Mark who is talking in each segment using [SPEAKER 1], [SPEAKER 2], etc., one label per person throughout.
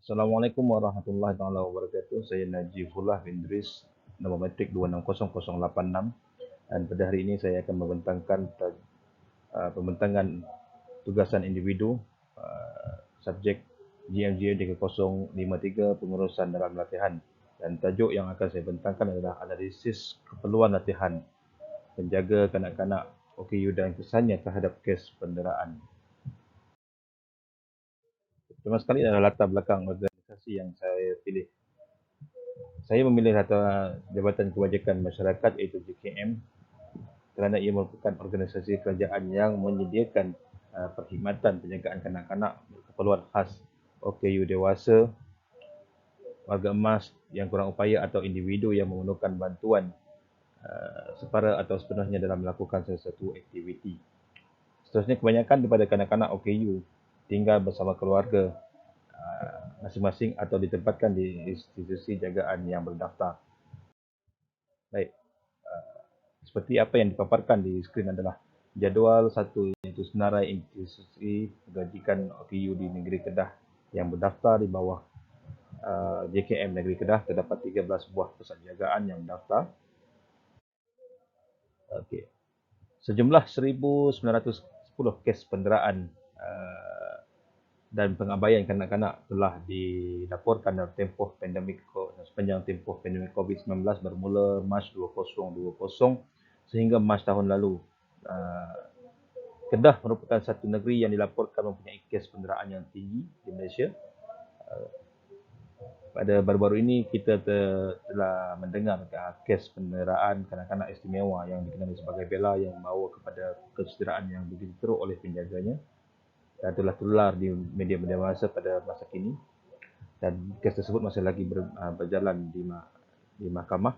[SPEAKER 1] Assalamualaikum warahmatullahi taala wabarakatuh. Saya Najifullah bin Idris, nombor matrik 260086, dan pada hari ini saya akan membentangkan pembentangan tugasan individu subjek GMJ 3053 pengurusan dalam latihan, dan tajuk yang akan saya bentangkan adalah analisis keperluan latihan penjaga kanak-kanak OKU dan kesannya terhadap kes penderaan. Pertama sekali adalah latar belakang organisasi yang saya pilih. Saya memilih Jabatan Kebajikan Masyarakat iaitu JKM kerana ia merupakan organisasi kerajaan yang menyediakan perkhidmatan penjagaan kanak-kanak berkeperluan khas, OKU dewasa, warga emas yang kurang upaya atau individu yang memerlukan bantuan separa atau sepenuhnya dalam melakukan sesuatu aktiviti. Seterusnya, kebanyakan daripada kanak-kanak OKU tinggal bersama keluarga masing-masing atau ditempatkan di institusi jagaan yang berdaftar. Baik, seperti apa yang dipaparkan di skrin adalah jadual satu, iaitu senarai institusi kebajikan OKU di negeri Kedah yang berdaftar di bawah JKM Negeri Kedah. Terdapat 13 buah pusat jagaan yang berdaftar. Okey. Sejumlah 1,910 kes penderaan dan pengabaian kanak-kanak telah dilaporkan dalam sepanjang tempoh pandemik COVID-19 bermula Mac 2020 sehingga Mac tahun lalu. Kedah merupakan satu negeri yang dilaporkan mempunyai kes penderaan yang tinggi di Malaysia. Pada baru-baru ini kita telah mendengar kes penderaan kanak-kanak istimewa yang dikenali sebagai Bella yang membawa kepada kesejahteraan yang begitu teruk oleh penjaganya dan telah tular di media-media masa pada masa kini, dan kes tersebut masih lagi berjalan di mahkamah.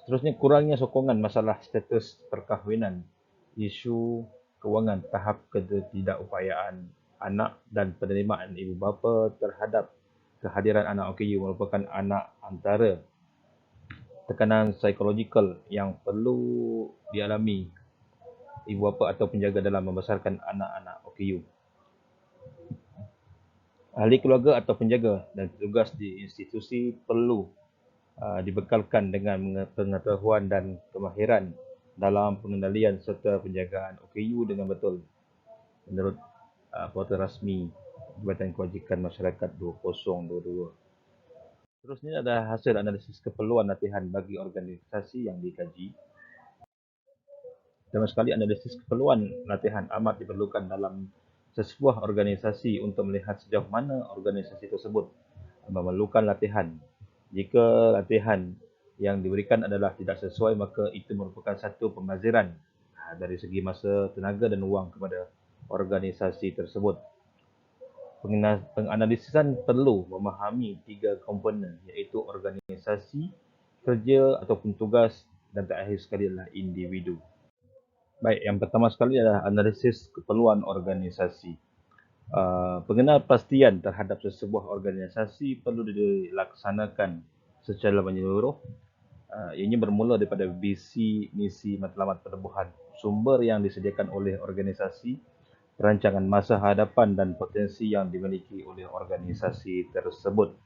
[SPEAKER 1] Seterusnya, kurangnya sokongan masalah status perkahwinan, isu kewangan, tahap ketidakupayaan anak dan penerimaan ibu bapa terhadap kehadiran anak OKU merupakan anak antara tekanan psikologikal yang perlu dialami ibu bapa atau penjaga dalam membesarkan anak-anak OKU. Ahli keluarga atau penjaga dan petugas di institusi perlu dibekalkan dengan pengetahuan dan kemahiran dalam pengendalian serta penjagaan OKU dengan betul menurut portal rasmi Jabatan Kebajikan Masyarakat 2022. Seterusnya adalah hasil analisis keperluan latihan bagi organisasi yang dikaji. Pertama sekali, analisis keperluan latihan amat diperlukan dalam sesebuah organisasi untuk melihat sejauh mana organisasi tersebut memerlukan latihan. Jika latihan yang diberikan adalah tidak sesuai, maka itu merupakan satu pembaziran dari segi masa, tenaga dan wang kepada organisasi tersebut. Penganalisisan perlu memahami 3 komponen, iaitu organisasi, kerja ataupun tugas, dan terakhir sekali adalah individu. Baik, yang pertama sekali adalah analisis keperluan organisasi. Pengenalpastian terhadap sesebuah organisasi perlu dilaksanakan secara menyeluruh. Ianya bermula daripada visi, misi, matlamat penubuhan, sumber yang disediakan oleh organisasi, perancangan masa hadapan dan potensi yang dimiliki oleh organisasi tersebut.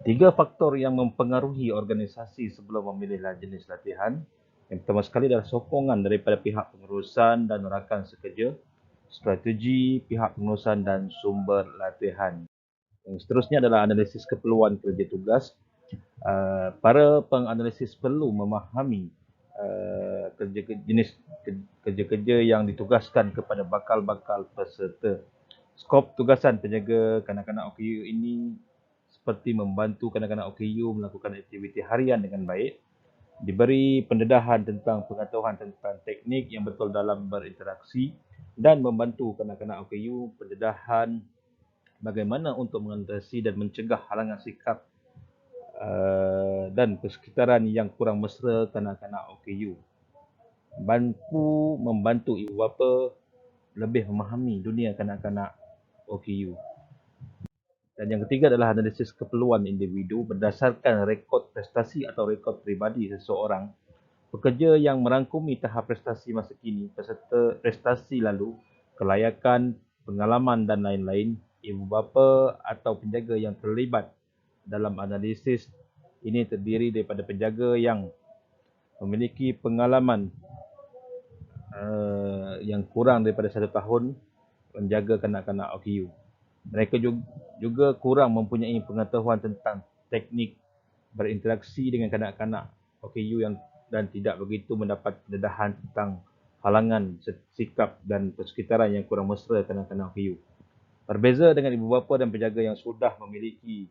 [SPEAKER 1] 3 faktor yang mempengaruhi organisasi sebelum memilih jenis latihan. Yang pertama sekali adalah sokongan daripada pihak pengurusan dan rakan sekerja, strategi pihak pengurusan dan sumber latihan. Yang seterusnya adalah analisis keperluan kerja tugas. Para penganalisis perlu memahami jenis kerja-kerja yang ditugaskan kepada bakal-bakal peserta. Skop tugasan penjaga kanak-kanak OKU ini seperti membantu kanak-kanak OKU melakukan aktiviti harian dengan baik, diberi pendedahan tentang pengetahuan tentang teknik yang betul dalam berinteraksi, dan membantu kanak-kanak OKU pendedahan bagaimana untuk mengatasi dan mencegah halangan sikap dan persekitaran yang kurang mesra kanak-kanak OKU. Membantu ibu bapa lebih memahami dunia kanak-kanak OKU. Dan yang ketiga adalah analisis keperluan individu berdasarkan rekod prestasi atau rekod pribadi seseorang. Pekerja yang merangkumi tahap prestasi masa kini, peserta prestasi lalu, kelayakan, pengalaman dan lain-lain, ibu bapa atau penjaga yang terlibat dalam analisis ini terdiri daripada penjaga yang memiliki pengalaman yang kurang daripada 1 tahun menjaga kanak-kanak OKU. Mereka juga kurang mempunyai pengetahuan tentang teknik berinteraksi dengan kanak-kanak OKU dan tidak begitu mendapat pendedahan tentang halangan, sikap dan persekitaran yang kurang mesra kanak-kanak OKU. Berbeza dengan ibu bapa dan penjaga yang sudah memiliki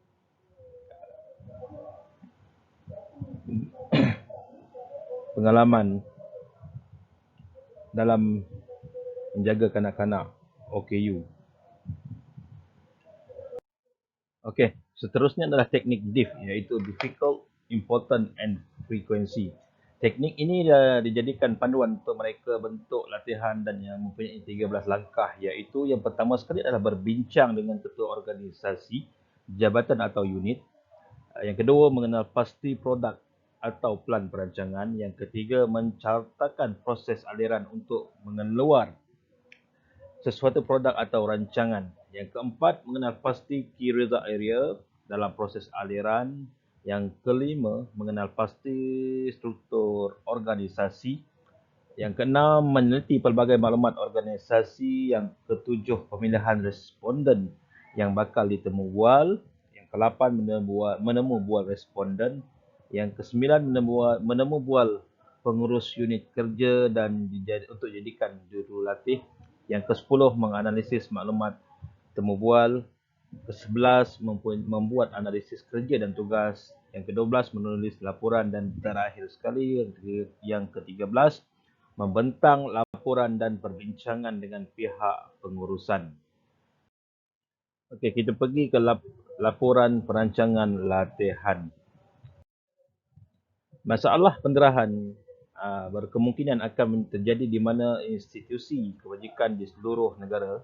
[SPEAKER 1] pengalaman dalam menjaga kanak-kanak OKU. Okey, seterusnya adalah teknik DIF, iaitu Difficult, Important and Frequency. Teknik ini dijadikan panduan untuk mereka bentuk latihan dan yang mempunyai 13 langkah, iaitu yang pertama sekali adalah berbincang dengan ketua organisasi, jabatan atau unit. Yang kedua, mengenal pasti produk atau plan perancangan. Yang ketiga, mencartakan proses aliran untuk mengeluar sesuatu produk atau rancangan. Yang keempat, mengenal pasti key result area dalam proses aliran. Yang kelima, mengenal pasti struktur organisasi. Yang keenam, meneliti pelbagai maklumat organisasi. Yang ketujuh, pemilihan responden yang bakal ditemu bual. Yang kelapan, menemu bual responden. Yang kesembilan, menemu bual pengurus unit kerja dan untuk jadikan jurulatih. Yang ke-10, menganalisis maklumat temu bual. Ke-11, membuat analisis kerja dan tugas. Yang ke-12, menulis laporan. Dan terakhir sekali, yang ke-13, membentang laporan dan perbincangan dengan pihak pengurusan. Okey, kita pergi ke laporan perancangan latihan. Masalah penderahan berkemungkinan akan terjadi di mana institusi kebajikan di seluruh negara.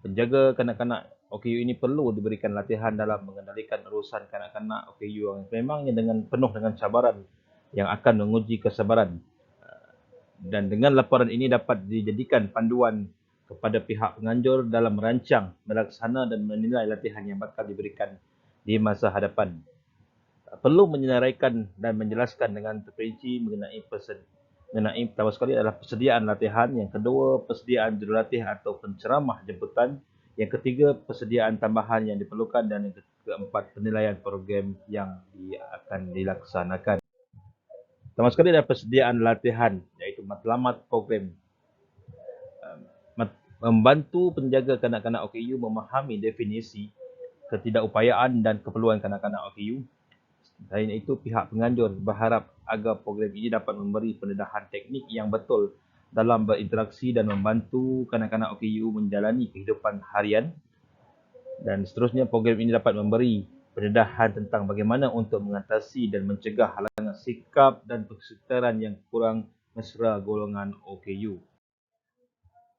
[SPEAKER 1] Penjaga kanak-kanak OKU ini perlu diberikan latihan dalam mengendalikan urusan kanak-kanak OKU yang memangnya penuh dengan cabaran yang akan menguji kesabaran. Dan dengan laporan ini dapat dijadikan panduan kepada pihak penganjur dalam merancang, melaksana dan menilai latihan yang bakal diberikan di masa hadapan. Perlu menyenaraikan dan menjelaskan dengan terperinci mengenai pertama sekali adalah persediaan latihan, yang kedua persediaan jurulatih atau penceramah jemputan, yang ketiga persediaan tambahan yang diperlukan, dan yang keempat penilaian program yang akan dilaksanakan. Pertama sekali adalah persediaan latihan, iaitu matlamat program. Membantu penjaga kanak-kanak OKU memahami definisi, ketidakupayaan dan keperluan kanak-kanak OKU. Selain itu, pihak penganjur berharap agar program ini dapat memberi pendedahan teknik yang betul dalam berinteraksi dan membantu kanak-kanak OKU menjalani kehidupan harian. Dan seterusnya, program ini dapat memberi pendedahan tentang bagaimana untuk mengatasi dan mencegah halangan sikap dan persekitaran yang kurang mesra golongan OKU.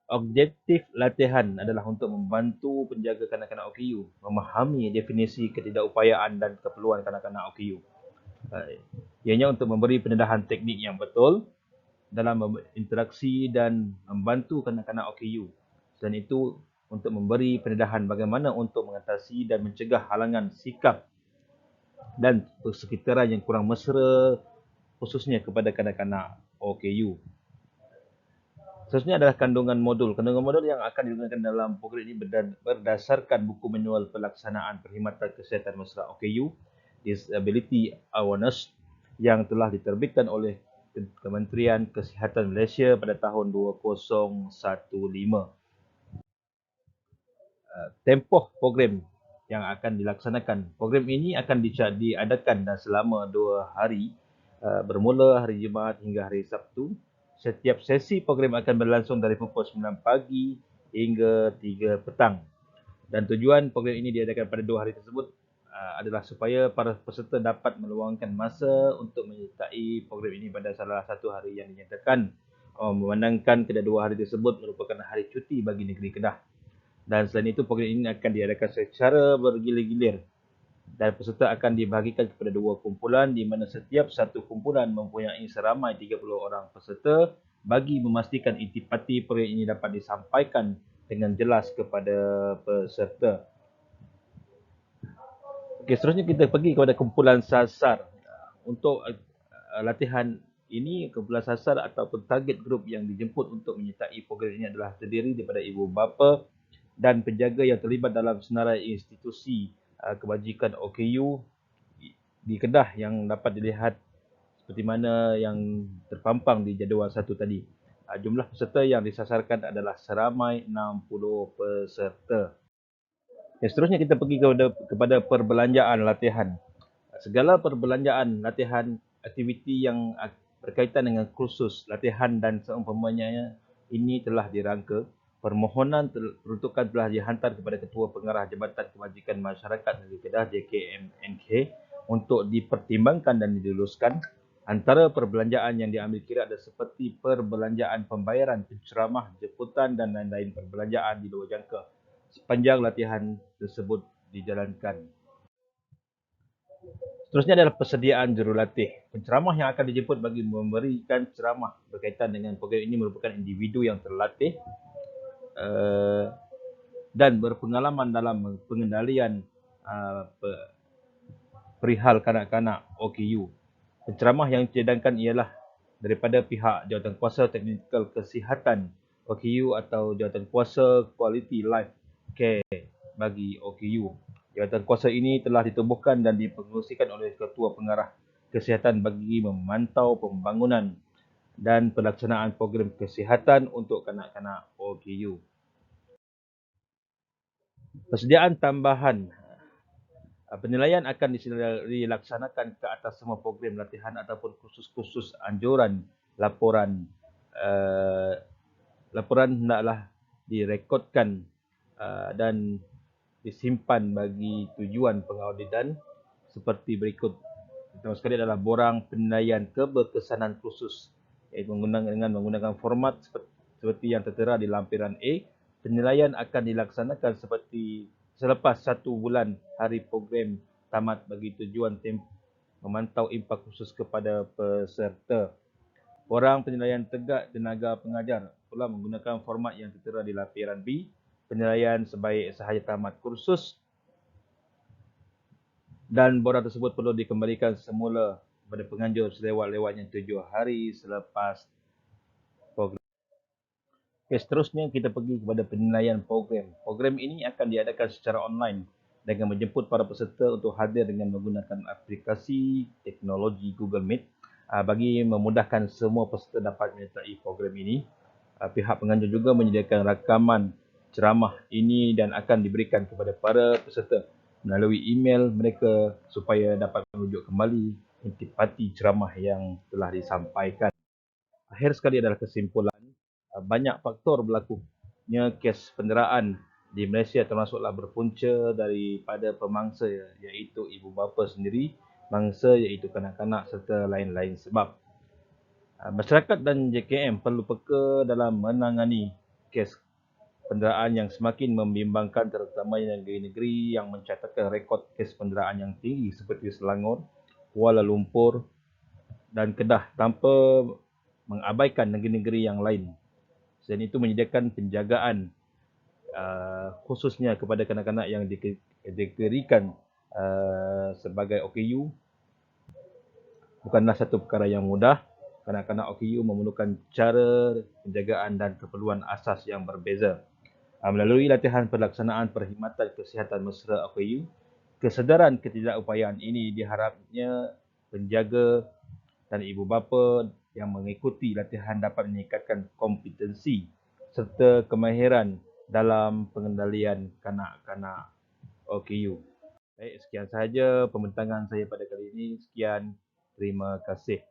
[SPEAKER 1] Objektif latihan adalah untuk membantu penjaga kanak-kanak OKU memahami definisi ketidakupayaan dan keperluan kanak-kanak OKU. Ianya untuk memberi pendedahan teknik yang betul dalam berinteraksi dan membantu kanak-kanak OKU. Selain itu, untuk memberi pendedahan bagaimana untuk mengatasi dan mencegah halangan sikap dan persekitaran yang kurang mesra, khususnya kepada kanak-kanak OKU. Seterusnya adalah kandungan modul. Kandungan modul yang akan digunakan dalam program ini berdasarkan buku manual pelaksanaan perkhidmatan kesihatan mesra OKU, Disability Awareness, yang telah diterbitkan oleh Kementerian Kesihatan Malaysia pada tahun 2015. Tempoh program yang akan dilaksanakan. Program ini akan diadakan selama 2 hari, bermula hari Jumaat hingga hari Sabtu. Setiap sesi program akan berlangsung dari pukul 9 pagi hingga 3 petang. Dan tujuan program ini diadakan pada 2 hari tersebut adalah supaya para peserta dapat meluangkan masa untuk menyertai program ini pada salah satu hari yang dinyatakan, memandangkan kedua-dua hari tersebut merupakan hari cuti bagi negeri Kedah. Dan selain itu, program ini akan diadakan secara bergilir-gilir dan peserta akan dibahagikan kepada 2 kumpulan, di mana setiap satu kumpulan mempunyai seramai 30 orang peserta bagi memastikan intipati program ini dapat disampaikan dengan jelas kepada peserta. Okey, seterusnya kita pergi kepada kumpulan sasar. Untuk latihan ini, kumpulan sasar ataupun target grup yang dijemput untuk menyertai program ini adalah terdiri daripada ibu bapa dan penjaga yang terlibat dalam senarai institusi kebajikan OKU di Kedah yang dapat dilihat seperti mana yang terpampang di jadual 1 tadi. Jumlah peserta yang disasarkan adalah seramai 60 peserta. Seterusnya kita pergi kepada perbelanjaan latihan. Segala perbelanjaan latihan aktiviti yang berkaitan dengan kursus latihan dan seumpamanya ini telah dirangka. Permohonan peruntukan telah dihantar kepada Ketua Pengarah Jabatan Kebajikan Masyarakat Negeri Kedah JKMNK untuk dipertimbangkan dan diluluskan. Antara perbelanjaan yang diambil kira ada seperti perbelanjaan pembayaran, penceramah, jemputan dan lain-lain perbelanjaan di luar jangka sepanjang latihan tersebut dijalankan. Seterusnya adalah persediaan jurulatih. Penceramah yang akan dijemput bagi memberikan ceramah berkaitan dengan program ini merupakan individu yang terlatih dan berpengalaman dalam pengendalian perihal kanak-kanak OKU. Penceramah yang dicadangkan ialah daripada pihak Jawatankuasa Teknikal Kesihatan OKU atau Jawatankuasa Quality Life Care bagi OKU. Jawatankuasa ini telah ditubuhkan dan dipengerusikan oleh Ketua Pengarah Kesihatan bagi memantau pembangunan dan pelaksanaan program kesihatan untuk kanak-kanak OKU. Persediaan tambahan. Penilaian akan dilaksanakan ke atas semua program latihan ataupun kursus-kursus anjuran laporan. Laporan hendaklah direkodkan dan disimpan bagi tujuan pengauditan seperti berikut. Pertama sekali adalah borang penilaian keberkesanan kursus, iaitu menggunakan format seperti yang tertera di lampiran A. Penilaian akan dilaksanakan seperti selepas 1 bulan hari program tamat bagi tujuan memantau impak khusus kepada peserta. Borang penilaian tegak tenaga pengajar pula menggunakan format yang tertera di lampiran B. Penilaian sebaik sahaja tamat kursus dan borang tersebut perlu dikembalikan semula kepada penganjur selewat-lewatnya 7 hari selepas program. Seterusnya kita pergi kepada penilaian program. Program ini akan diadakan secara online dengan menjemput para peserta untuk hadir dengan menggunakan aplikasi teknologi Google Meet. Bagi memudahkan semua peserta dapat menyertai program ini, pihak penganjur juga menyediakan rakaman ceramah ini dan akan diberikan kepada para peserta melalui email mereka supaya dapat merujuk kembali intipati ceramah yang telah disampaikan. Akhir sekali adalah kesimpulan. Banyak faktor berlakunya kes penderaan di Malaysia termasuklah berpunca daripada pemangsa iaitu ibu bapa sendiri, mangsa iaitu kanak-kanak serta lain-lain sebab. Masyarakat dan JKM perlu peka dalam menangani kes penderaan yang semakin membimbangkan terutama negeri-negeri yang mencatatkan rekod kes penderaan yang tinggi seperti Selangor, Kuala Lumpur dan Kedah tanpa mengabaikan negeri-negeri yang lain. Selain itu menyediakan penjagaan khususnya kepada kanak-kanak yang dikategorikan sebagai OKU bukanlah satu perkara yang mudah. Kanak-kanak OKU memerlukan cara penjagaan dan keperluan asas yang berbeza. Melalui latihan pelaksanaan perkhidmatan kesihatan mesra OKU, kesedaran ketidakupayaan ini diharapnya penjaga dan ibu bapa yang mengikuti latihan dapat meningkatkan kompetensi serta kemahiran dalam pengendalian kanak-kanak OKU. Baik, sekian sahaja pembentangan saya pada kali ini. Sekian, terima kasih.